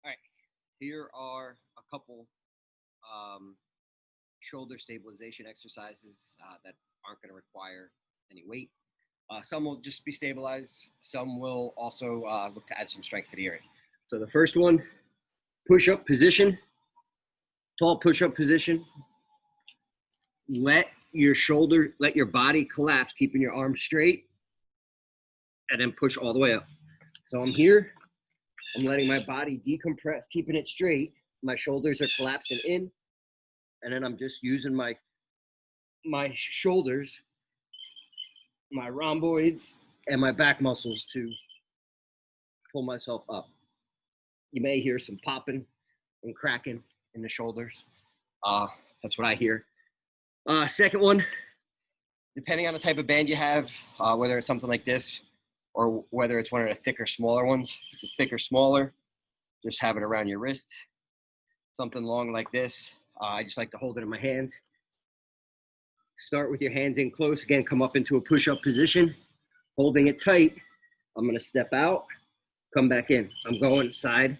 All right, here are a couple um, shoulder stabilization exercises that aren't going to require any weight. Some will just be stabilized. Some will also look to add some strength to the area. So the first one, push-up position, tall push-up position. Let your body collapse, keeping your arms straight, and then push all the way up. So I'm here. I'm letting my body decompress, keeping it straight. My shoulders are collapsing in, and then I'm just using my shoulders, my rhomboids, and my back muscles to pull myself up. You may hear some popping and cracking in the shoulders. That's what I hear. Second one, depending on the type of band you have, whether it's something like this or whether it's one of the thicker, smaller ones. If it's a thicker, smaller, just have it around your wrist. Something long like this, I just like to hold it in my hands. Start with your hands in close. Again, come up into a push-up position, holding it tight. I'm going to step out, come back in. I'm going side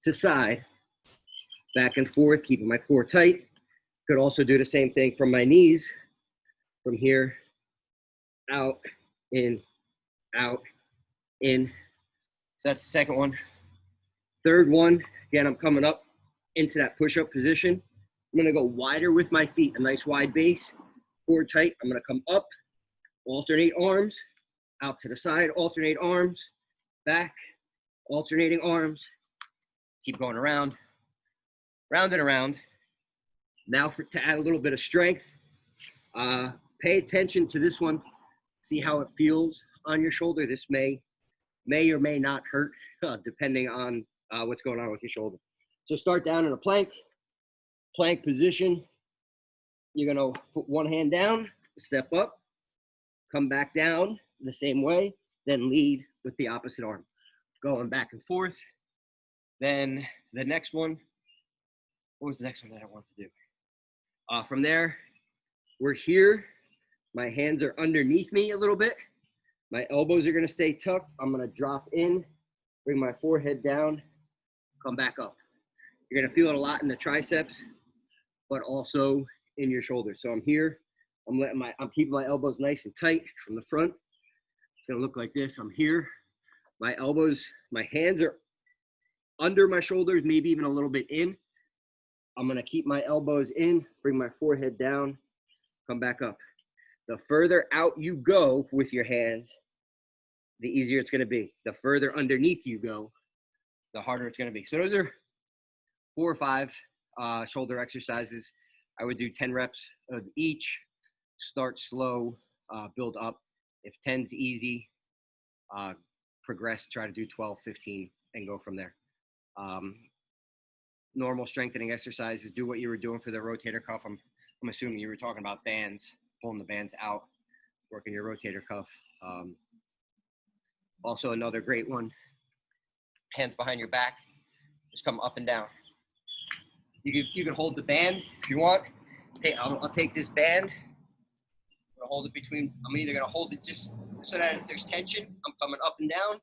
to side, back and forth, keeping my core tight. Could also do the same thing from my knees, from here, out, in, out, in. So that's the second one. Third one, again, I'm coming up into that push-up position. I'm going to go wider with my feet, a nice wide base, core tight. I'm going to come up, alternate arms, out to the side, alternate arms, back, alternating arms. Keep going around, round and around. Now to add a little bit of strength, pay attention to this one. See how it feels on your shoulder. This may or may not hurt, depending on what's going on with your shoulder. So start down in a plank position. You're gonna put one hand down, step up, come back down the same way, then lead with the opposite arm. Going back and forth. Then the next one, what was the next one that I wanted to do? From there, we're here. My hands are underneath me a little bit. My elbows are gonna stay tucked. I'm gonna drop in, bring my forehead down, come back up. You're gonna feel it a lot in the triceps, but also in your shoulders. So I'm here. I'm keeping my elbows nice and tight from the front. It's gonna look like this. I'm here. My hands are under my shoulders, maybe even a little bit in. I'm gonna keep my elbows in, bring my forehead down, come back up. The further out you go with your hands, the easier it's gonna be. The further underneath you go, the harder it's gonna be. So those are 4 or 5 shoulder exercises. I would do 10 reps of each. Start slow, build up. If 10's easy, progress, try to do 12, 15, and go from there. Normal strengthening exercises, do what you were doing for the rotator cuff. I'm assuming you were talking about bands, pulling the bands out, working your rotator cuff. Also another great one, hands behind your back, just come up and down. You can hold the band if you want. I'll take this band, I'm gonna hold it between, I'm either gonna hold it just so that if there's tension, I'm coming up and down,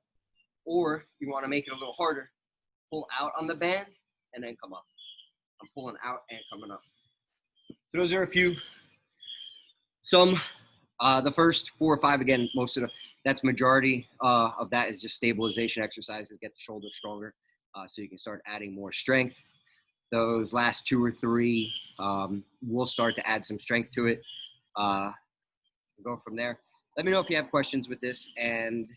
or you wanna make it a little harder, pull out on the band and then come up. I'm pulling out and coming up. So those are a few. The first 4 or 5, again, that's majority of that is just stabilization exercises, get the shoulders stronger so you can start adding more strength. Those last 2 or 3, we'll start to add some strength to it. Go from there. Let me know if you have questions with this, and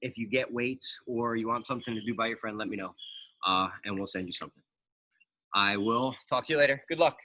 if you get weights or you want something to do by your friend, let me know, and we'll send you something. I will talk to you later. Good luck.